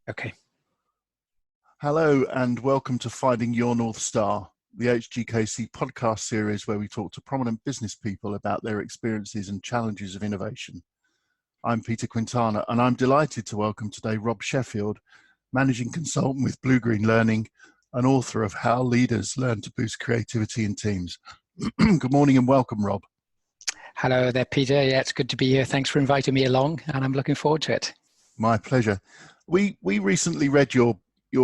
Okay. Hello and welcome to Finding Your North Star, the HGKC podcast series where we talk to prominent business people about their experiences and challenges of innovation. I'm Peter Quintana and I'm delighted to welcome today Rob Sheffield, Managing Consultant with Blue Green Learning and author of How Leaders Learn to Boost Creativity in Teams. Good morning and welcome, Rob. Hello there, Peter. Yeah, it's good to be here. Thanks for inviting me along and I'm looking forward to it. My pleasure. We recently read your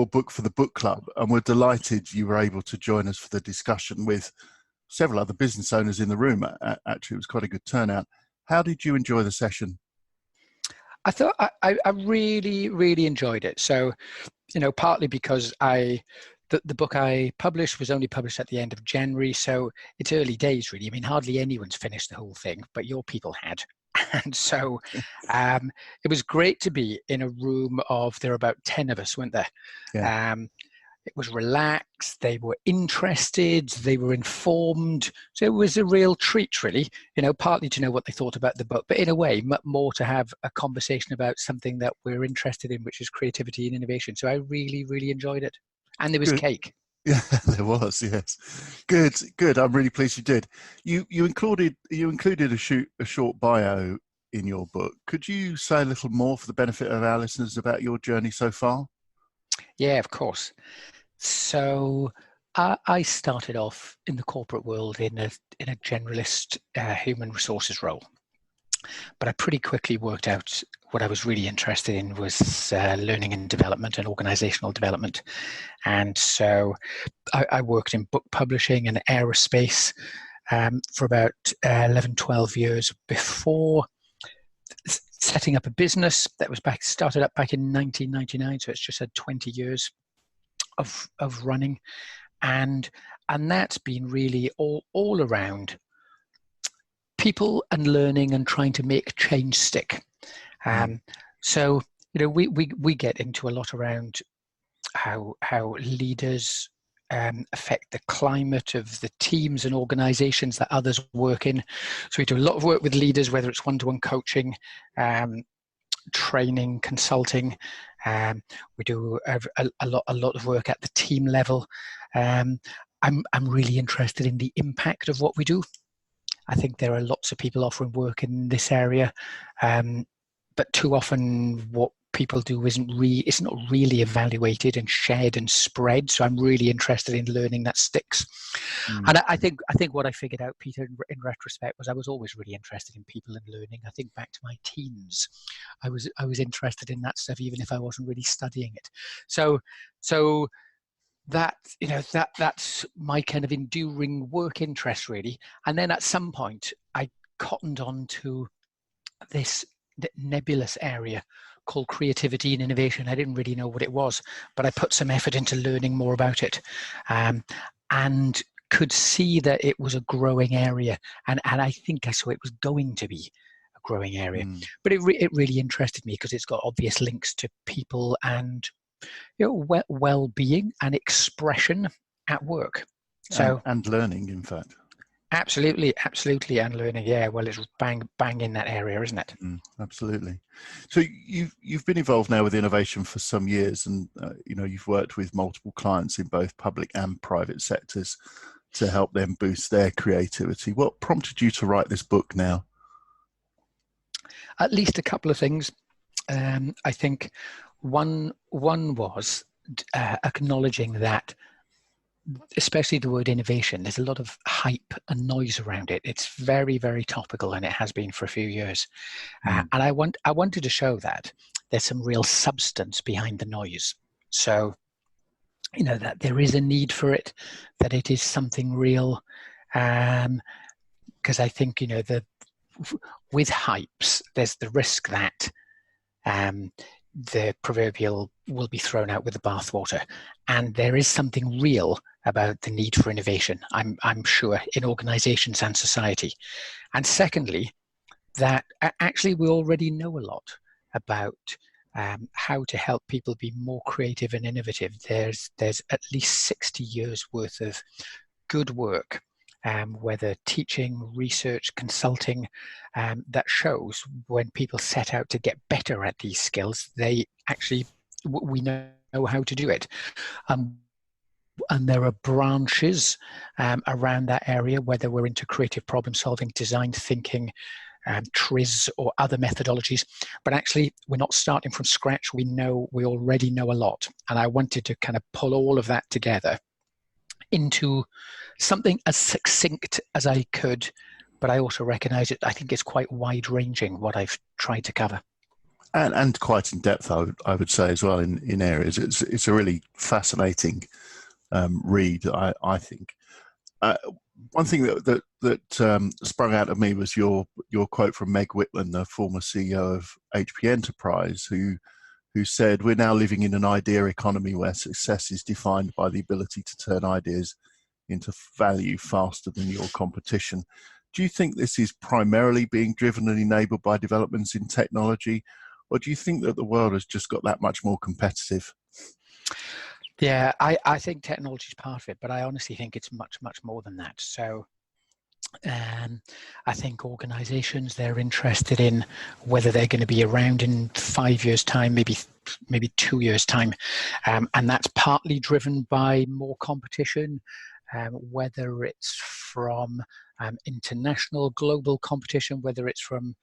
book for the book club and we're delighted you were able to join us for the discussion with several other business owners in the room. Actually, it was quite a good turnout. How did you enjoy the session? I thought I really enjoyed it. So, partly because the book I published was only published at the end of January, so it's early days really. I mean, hardly anyone's finished the whole thing, but your people had. And so it was great to be in a room there were about 10 of us, weren't there? Yeah. It was relaxed, they were interested, they were informed. So it was a real treat, really, partly to know what they thought about the book, but in a way, more to have a conversation about something that we're interested in, which is creativity and innovation. So I really enjoyed it. And there was cake. Yeah, there was, yes. Good. I'm really pleased you did. You included a short bio in your book. Could you say a little more for the benefit of our listeners about your journey so far? Yeah, of course. So I started off in the corporate world in a generalist human resources role, but I pretty quickly worked out what I was really interested in was learning and development and organizational development. And so I worked in book publishing and aerospace for about 11, 12 years before setting up a business that was started up back in 1999. So it's just had 20 years of running, and that's been really all around people and learning and trying to make change stick. So we get into a lot around how leaders affect the climate of the teams and organizations that others work in. So we do a lot of work with leaders, whether it's one-to-one coaching, training, consulting. We do a lot of work at the team level. I'm really interested in the impact of what we do. I think there are lots of people offering work in this area, but too often what people do it's not really evaluated and shared and spread. So I'm really interested in learning that sticks. And I think what I figured out, Peter, in retrospect, was I was always really interested in people and learning. I think back to my teens, I was interested in that stuff, even if I wasn't really studying it. So that that's my kind of enduring work interest, really. And then at some point, I cottoned on to this nebulous area called creativity and innovation. I didn't really know what it was, but I put some effort into learning more about it, and could see that it was a growing area, and I think I saw it was going to be a growing area. But it really interested me because it's got obvious links to people and well-being and expression at work. So and learning, in fact. Absolutely, and learning. Yeah, well, it's bang in that area, isn't it? Absolutely. So you've been involved now with innovation for some years, and you've worked with multiple clients in both public and private sectors to help them boost their creativity. What prompted you to write this book now? At least a couple of things. I think one was acknowledging that, especially the word innovation, there's a lot of hype and noise around it. It's very, very topical, and it has been for a few years. And I wanted to show that there's some real substance behind the noise. So, that there is a need for it, that it is something real. Because I think, with hypes, there's the risk that the proverbial will be thrown out with the bathwater, and there is something real about the need for innovation, I'm sure, in organizations and society. And secondly, that actually we already know a lot about how to help people be more creative and innovative. There's at least 60 years worth of good work, whether teaching, research, consulting, that shows when people set out to get better at these skills, they actually we know how to do it. And there are branches around that area, whether we're into creative problem solving, design thinking, TRIZ or other methodologies, but actually we're not starting from scratch. We already know a lot. And I wanted to kind of pull all of that together into something as succinct as I could, but I also recognize it. I think it's quite wide ranging what I've tried to cover. And quite in depth, I would say as well in areas. It's a really fascinating read, I think. One thing that sprung out of me was your quote from Meg Whitland, the former CEO of HP Enterprise, who said, "We're now living in an idea economy where success is defined by the ability to turn ideas into value faster than your competition." Do you think this is primarily being driven and enabled by developments in technology, or do you think that the world has just got that much more competitive? Yeah, I think technology is part of it, but I honestly think it's much, much more than that. So I think organizations, they're interested in whether they're going to be around in 5 years' time, maybe 2 years' time. And that's partly driven by more competition, whether it's from international, global competition, whether it's from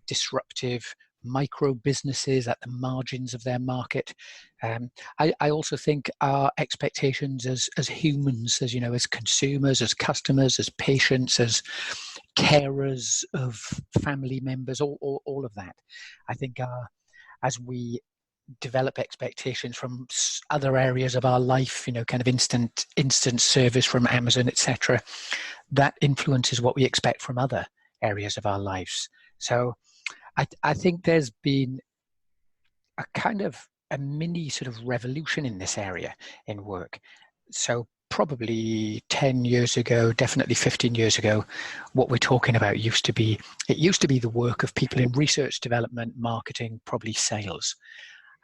disruptive micro businesses at the margins of their market. I also think our expectations as humans, as consumers, as customers, as patients, as carers of family members, all of that. I think as we develop expectations from other areas of our life, kind of instant service from Amazon, etc., that influences what we expect from other areas of our lives. So I think there's been a kind of a mini sort of revolution in this area in work. So probably 10 years ago, definitely 15 years ago, what we're talking about used to be the work of people in research, development, marketing, probably sales.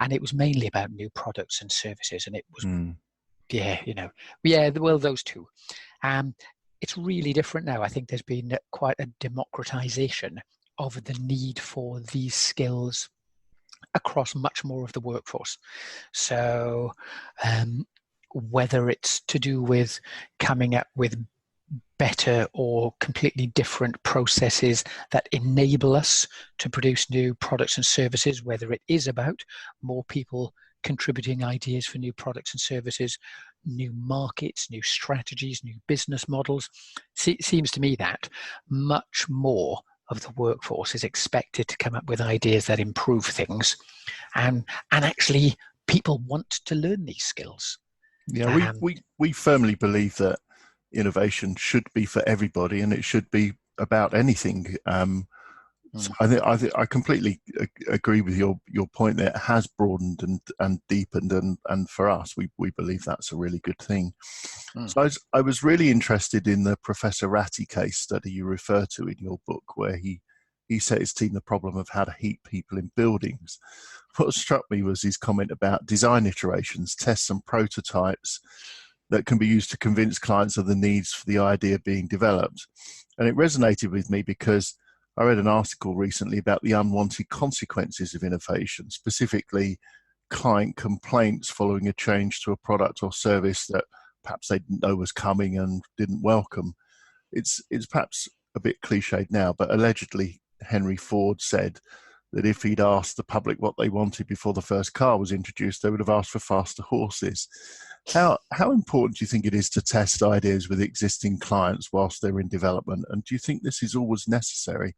And it was mainly about new products and services. And it was, those two. It's really different now. I think there's been quite a democratization of the need for these skills across much more of the workforce. So whether it's to do with coming up with better or completely different processes that enable us to produce new products and services, whether it is about more people contributing ideas for new products and services, new markets, new strategies, new business models. Seems to me that much more of the workforce is expected to come up with ideas that improve things, and actually people want to learn these skills. Yeah, we firmly believe that innovation should be for everybody, and it should be about anything. So I completely agree with your point that it has broadened and deepened, and for us, we believe that's a really good thing. So I was really interested in the Professor Ratti case study you refer to in your book, where he set his team the problem of how to heat people in buildings. What struck me was his comment about design iterations, tests and prototypes that can be used to convince clients of the needs for the idea being developed. And it resonated with me because I read an article recently about the unwanted consequences of innovation, specifically client complaints following a change to a product or service that perhaps they didn't know was coming and didn't welcome. It's perhaps a bit cliched now, but allegedly Henry Ford said that if he'd asked the public what they wanted before the first car was introduced, they would have asked for faster horses. How important do you think it is to test ideas with existing clients whilst they're in development? And do you think this is always necessary?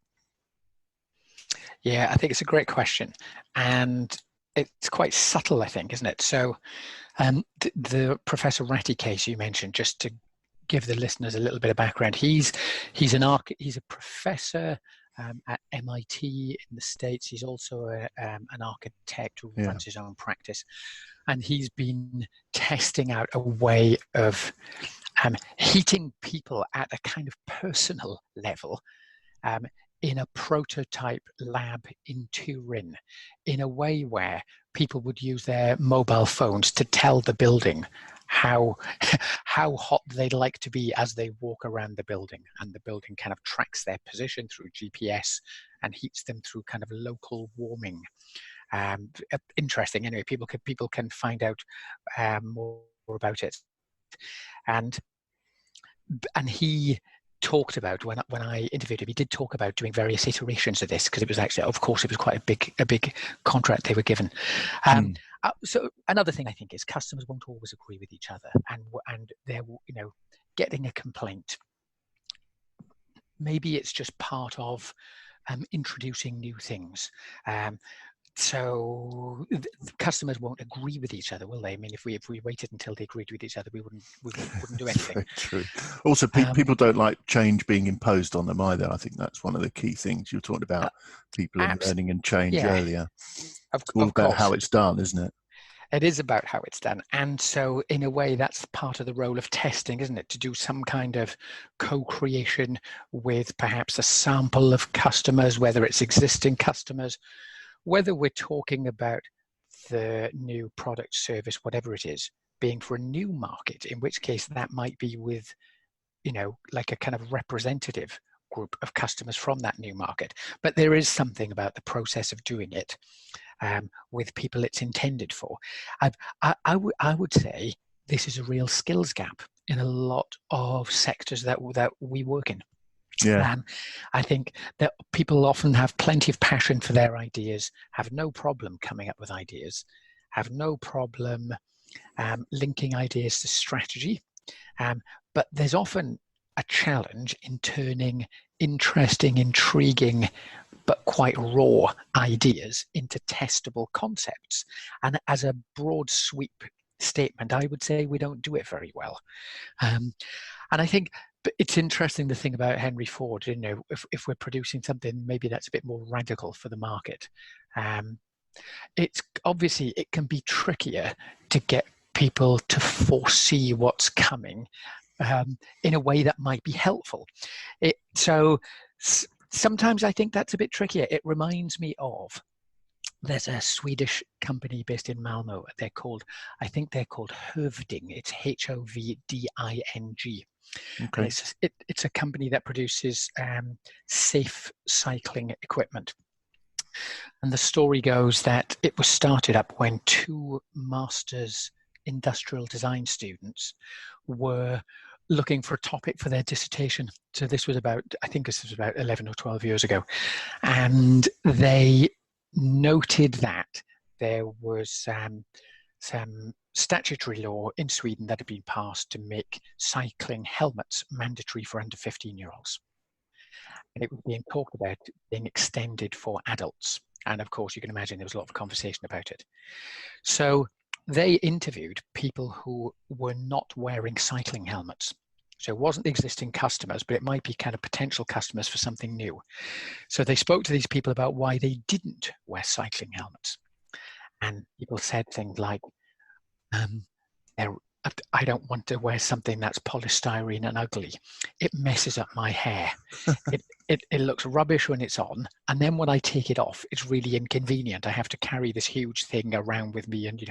Yeah, I think it's a great question. And it's quite subtle, I think, isn't it? So the Professor Ratti case you mentioned, just to give the listeners a little bit of background, he's a professor at MIT in the States. He's also an architect who runs his own practice. And he's been testing out a way of heating people at a kind of personal level in a prototype lab in Turin, in a way where people would use their mobile phones to tell the building how hot they'd like to be as they walk around the building, and the building kind of tracks their position through GPS and heats them through kind of local warming. Interesting. Anyway, people can find out more about it. And he talked about, when I interviewed him, he did talk about doing various iterations of this, because it was actually, of course, it was quite a big contract they were given. So another thing I think is customers won't always agree with each other, and they're, getting a complaint. Maybe it's just part of introducing new things. So the customers won't agree with each other, will they? I mean, if we waited until they agreed with each other, we wouldn't do anything. Very true. Also, people don't like change being imposed on them either. I think that's one of the key things. You're talking about people and learning and change earlier. It's all about how it's done, isn't it? It is about how it's done. And so in a way, that's part of the role of testing, isn't it? To do some kind of co-creation with perhaps a sample of customers, whether it's existing customers, whether we're talking about the new product, service, whatever it is, being for a new market, in which case that might be with, like a kind of representative group of customers from that new market. But there is something about the process of doing it with people it's intended for. I would say this is a real skills gap in a lot of sectors that we work in. Yeah. I think that people often have plenty of passion for their ideas, have no problem coming up with ideas, have no problem linking ideas to strategy, but there's often a challenge in turning interesting, intriguing, but quite raw ideas into testable concepts. And as a broad sweep statement, I would say we don't do it very well. And I think it's interesting, the thing about Henry Ford, if we're producing something maybe that's a bit more radical for the market, it's obviously, it can be trickier to get people to foresee what's coming in a way that might be helpful. So sometimes I think that's a bit trickier. It reminds me of, there's a Swedish company based in Malmo. I think they're called Hovding. It's Hovding. Okay. It's a company that produces safe cycling equipment. And the story goes that it was started up when two master's industrial design students were looking for a topic for their dissertation. So this was about 11 or 12 years ago. And they noted that there was some statutory law in Sweden that had been passed to make cycling helmets mandatory for under 15-year-olds. And it was being talked about being extended for adults. And of course, you can imagine there was a lot of conversation about it. So they interviewed people who were not wearing cycling helmets. So it wasn't the existing customers, but it might be kind of potential customers for something new. So they spoke to these people about why they didn't wear cycling helmets. And people said things like, I don't want to wear something that's polystyrene and ugly. It messes up my hair. It looks rubbish when it's on. And then when I take it off, it's really inconvenient. I have to carry this huge thing around with me. And,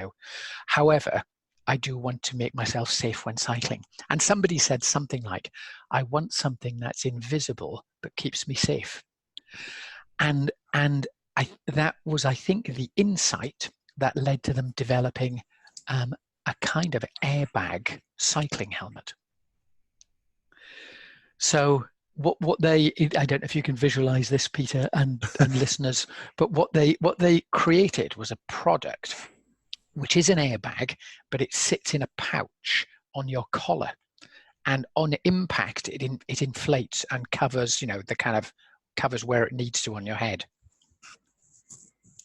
however, I do want to make myself safe when cycling. And somebody said something like, I want something that's invisible, but keeps me safe. And that was, I think, the insight that led to them developing a kind of airbag cycling helmet. So what they, I don't know if you can visualize this, Peter, and listeners, but what they created was a product which is an airbag, but it sits in a pouch on your collar, and on impact it inflates and covers, the kind of covers where it needs to on your head.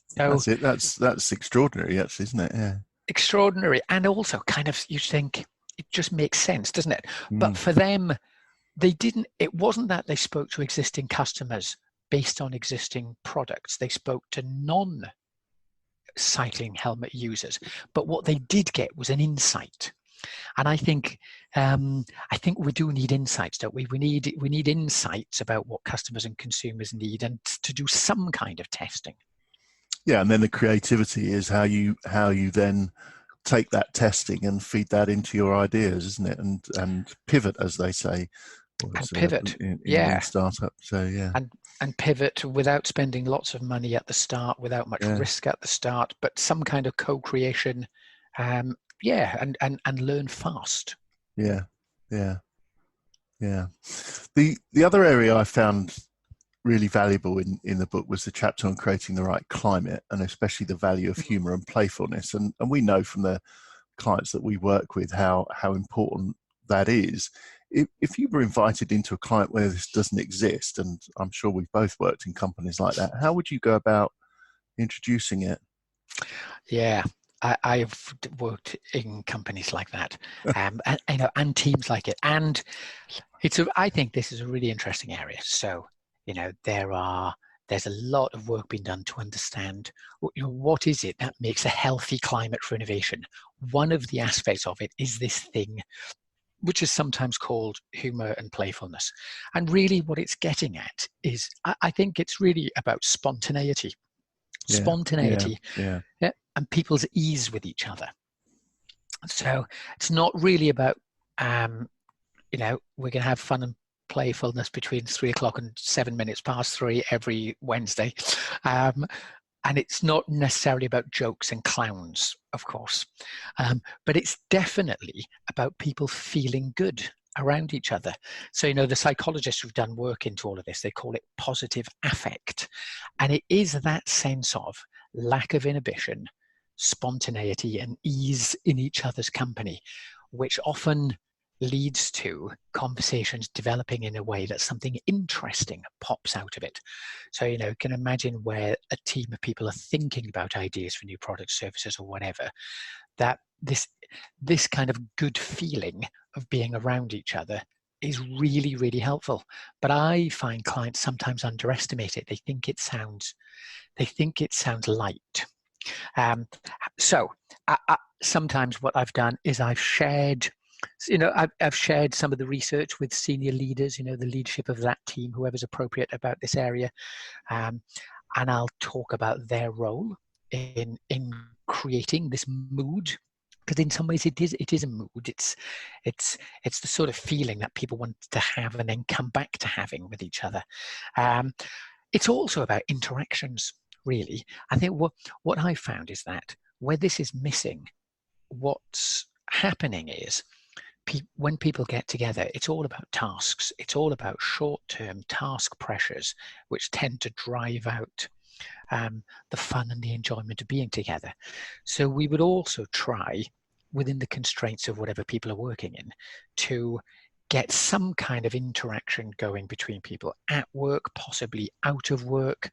So that's it. That's extraordinary, actually, isn't it? Yeah. Extraordinary, and also kind of, you think it just makes sense, doesn't it? But for them, it wasn't that they spoke to existing customers based on existing products. They spoke to non-cycling helmet users, but what they did get was an insight. And I think we do need insights, don't we? We need insights about what customers and consumers need, and to do some kind of testing. Yeah, and then the creativity is how you then take that testing and feed that into your ideas, isn't it? And pivot, as they say, or And it's pivot. in lean Yeah. startup. So yeah, And pivot without spending lots of money at the start, without much yeah, risk at the start, but some kind of co-creation. Yeah, and learn fast. yeah, yeah, yeah. The other area I found really valuable in the book was the chapter on creating the right climate, and especially the value of Mm. humor and playfulness. And we know from the clients that we work with how important that is. If you were invited into a client where this doesn't exist, and I'm sure we've both worked in companies like that, how would you go about introducing it? Yeah, I've worked in companies like that, and teams like it, and I think this is a really interesting area. So, there's a lot of work being done to understand, what is it that makes a healthy climate for innovation. One of the aspects of it is this thing which is sometimes called humor and playfulness. And really what it's getting at is, I think it's really about spontaneity. Yeah, yeah, Spontaneity, yeah, yeah, and people's ease with each other. So it's not really about, we're going to have fun and playfulness between 3 o'clock and 7 minutes past 3 every Wednesday. Um, and it's not necessarily about jokes and clowns, of course, but it's definitely about people feeling good around each other. So, the psychologists who've done work into all of this, they call it positive affect. And it is that sense of lack of inhibition, spontaneity, and ease in each other's company, which often leads to conversations developing in a way that something interesting pops out of it. So, you can imagine where a team of people are thinking about ideas for new products, services, or whatever, that this kind of good feeling of being around each other is really, really helpful. But I find clients sometimes underestimate it. They think it sounds light. Um, so sometimes what I've done is I've shared some of the research with senior leaders, the leadership of that team, whoever's appropriate about this area, and I'll talk about their role in creating this mood, because in some ways it is a mood. It's the sort of feeling that people want to have and then come back to having with each other. It's also about interactions, really. I think what I found is that where this is missing, what's happening is, when people get together, it's all about tasks. It's all about short-term task pressures, which tend to drive out the fun and the enjoyment of being together. So we would also try, within the constraints of whatever people are working in, to get some kind of interaction going between people at work, possibly out of work.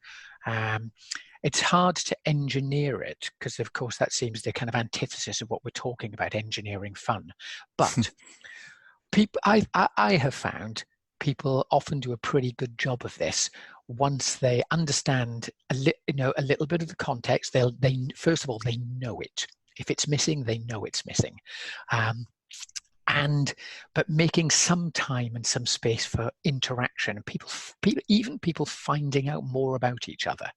It's hard to engineer it because, of course, that seems the kind of antithesis of what we're talking about, engineering fun. But I have found people often do a pretty good job of this once they understand a little bit of the context. They first of all, they know it. If it's missing, they know it's missing. But making some time and some space for interaction, and people finding out more about each other,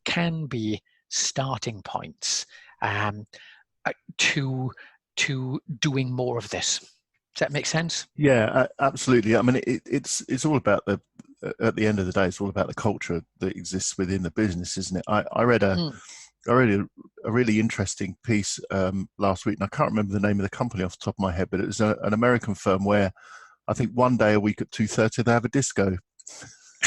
can be starting points to doing more of this. Does that make sense? yeah. Absolutely. I mean, it's all about at the end of the day, it's all about the culture that exists within the business, isn't it? I read a really interesting piece last week, and I can't remember the name of the company off the top of my head, but it was an American firm where I think one day a week at 2:30 they have a disco.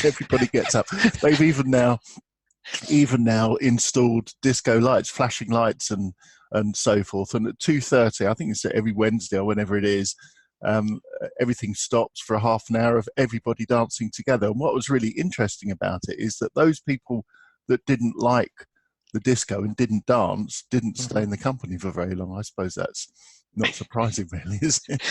Everybody gets up. They've even now installed disco lights, flashing lights, and so forth. And at 2:30, I think it's every Wednesday or whenever it is, everything stops for a half an hour of everybody dancing together. And what was really interesting about it is that those people that didn't like the disco and didn't dance didn't stay in the company for very long. I suppose that's not surprising, really, is it?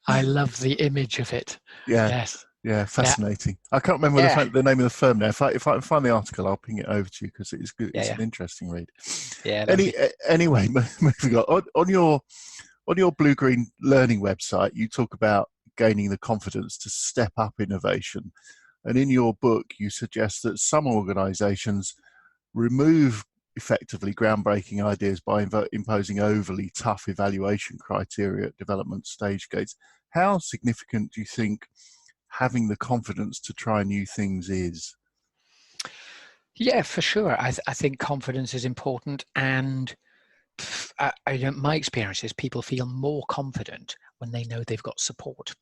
I love the image of it. Yeah. Yes. Yeah, fascinating. I can't remember the name of the firm now. If I can find the article, I'll ping it over to you because it's good. It's an interesting read. Yeah. Anyway, moving on your Blue Green Learning website, you talk about gaining the confidence to step up innovation, and in your book, you suggest that some organisations remove effectively groundbreaking ideas by imposing overly tough evaluation criteria at development stage gates. How significant do you think having the confidence to try new things is? Yeah, for sure. I think confidence is important, and my experience is people feel more confident when they know they've got support,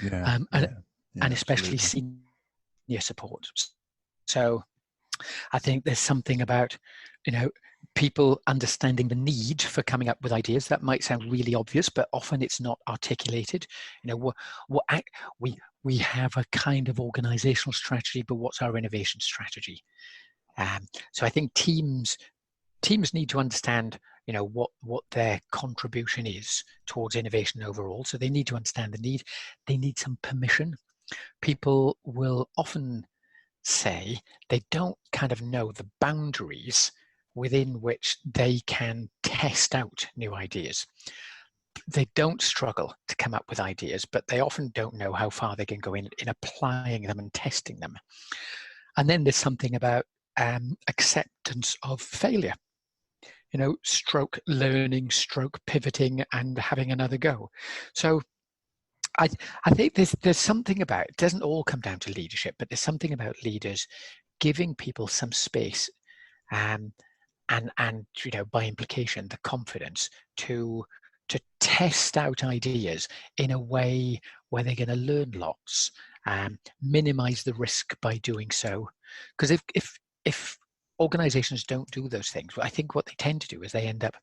Yeah, um, and, yeah, and yeah, especially absolutely. senior support. So I think there's something about, people understanding the need for coming up with ideas. That might sound really obvious, but often it's not articulated. We have a kind of organizational strategy, but what's our innovation strategy? So I think teams need to understand, what their contribution is towards innovation overall. So they need to understand the need. They need some permission. People will often say they don't kind of know the boundaries within which they can test out new ideas. They don't struggle to come up with ideas, but they often don't know how far they can go in applying them and testing them. And then there's something about acceptance of failure, stroke learning, stroke pivoting, and having another go. So I think there's something about, it doesn't all come down to leadership, but there's something about leaders giving people some space, and by implication the confidence to test out ideas in a way where they're going to learn lots, minimize the risk by doing so. Because if organizations don't do those things, I think what they tend to do is they end up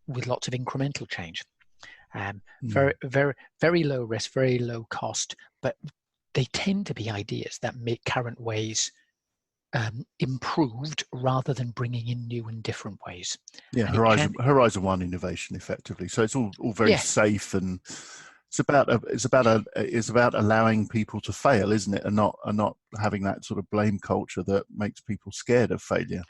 with lots of incremental change, very very very low risk, very low cost, but they tend to be ideas that make current ways improved rather than bringing in new and different ways. Yeah, And it can, Horizon One innovation, effectively. So it's all very yeah, safe, and it's about allowing people to fail, isn't it? And not having that sort of blame culture that makes people scared of failure.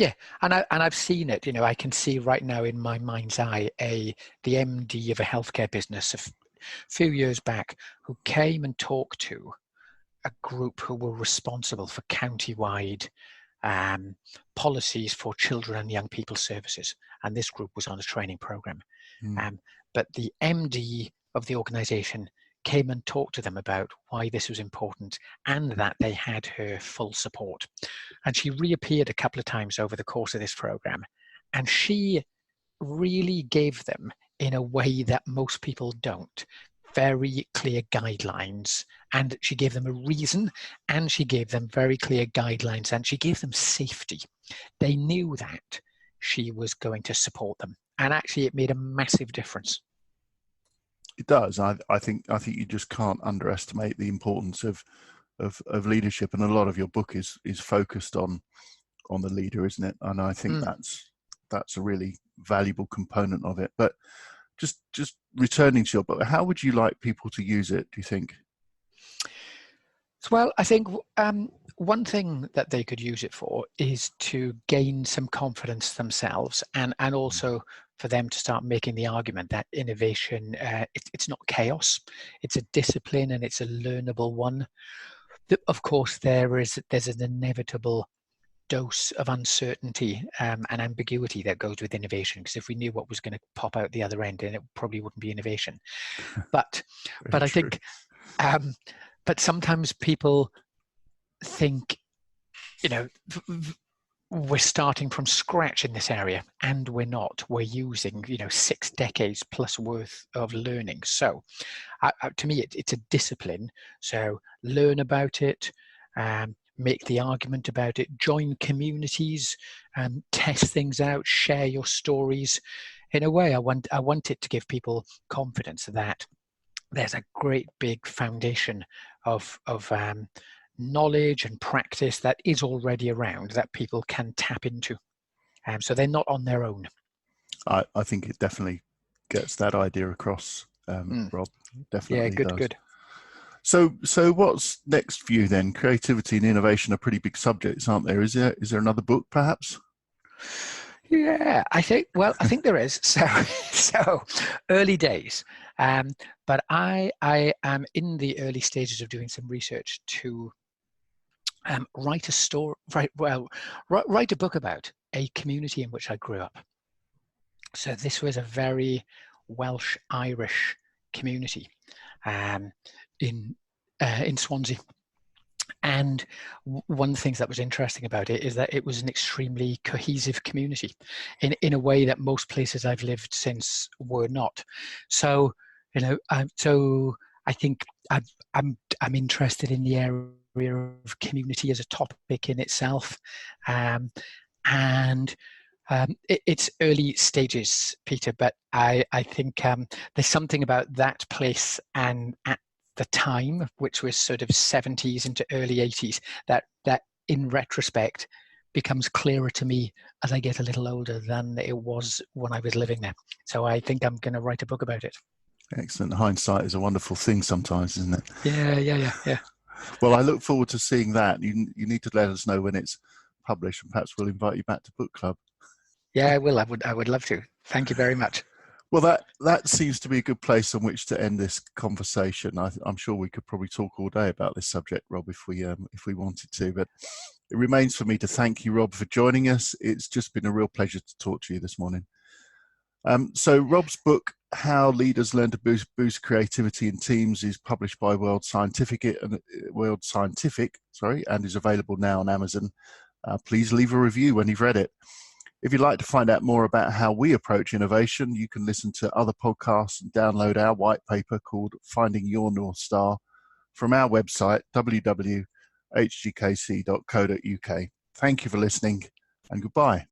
yeah. And I've seen it. I can see right now in my mind's eye the MD of a healthcare business a few years back who came and talked to a group who were responsible for county-wide policies for children and young people services, and this group was on a training program. But the MD of the organization came and talked to them about why this was important and that they had her full support. And she reappeared a couple of times over the course of this program, and she really gave them, in a way that most people don't, very clear guidelines. And she gave them a reason, and she gave them very clear guidelines, and she gave them safety. They knew that she was going to support them, and actually it made a massive difference. It does. I think you just can't underestimate the importance of leadership, and a lot of your book is focused on the leader, isn't it? And I think that's a really valuable component of it. But just returning to your book, how would you like people to use it, do you think? Well, I think one thing that they could use it for is to gain some confidence themselves, and also for them to start making the argument that innovation, it's not chaos, it's a discipline, and it's a learnable one. Of course, there's an inevitable dose of uncertainty and ambiguity that goes with innovation, because if we knew what was going to pop out the other end, then it probably wouldn't be innovation. But I think but sometimes people think, we're starting from scratch in this area, and we're not. We're using 6 decades plus worth of learning. So to me it's a discipline. So learn about it, make the argument about it, join communities, test things out, share your stories. In a way, I want it to give people confidence that there's a great big foundation of knowledge and practice that is already around that people can tap into. So they're not on their own. I think it definitely gets that idea across, Rob. Definitely Yeah, does. good. So what's next for you then? Creativity and innovation are pretty big subjects, aren't there? Is there another book, perhaps? Yeah, I think there is. So early days, but I am in the early stages of doing some research to write a book about a community in which I grew up. So this was a very Welsh Irish community in in Swansea. And one of the things that was interesting about it is that it was an extremely cohesive community in a way that most places I've lived since were not. So, so I think I'm interested in the area of community as a topic in itself. And it's early stages, Peter, but I think there's something about that place and at the time, which was sort of 70s into early 80s, that in retrospect becomes clearer to me as I get a little older than it was when I was living there. So I think I'm going to write a book about it. Excellent. Hindsight is a wonderful thing sometimes, isn't it? Yeah. Well, I look forward to seeing that. You need to let us know when it's published, and perhaps we'll invite you back to book club. Yeah, I will. I would love to. Thank you very much. Well, that seems to be a good place on which to end this conversation. I'm sure we could probably talk all day about this subject, Rob, if we wanted to. But it remains for me to thank you, Rob, for joining us. It's just been a real pleasure to talk to you this morning. So Rob's book, How Leaders Learn to Boost Creativity in Teams, is published by World Scientific, and is available now on Amazon. Please leave a review when you've read it. If you'd like to find out more about how we approach innovation, you can listen to other podcasts and download our white paper called Finding Your North Star from our website, www.hgkc.co.uk. Thank you for listening, and goodbye.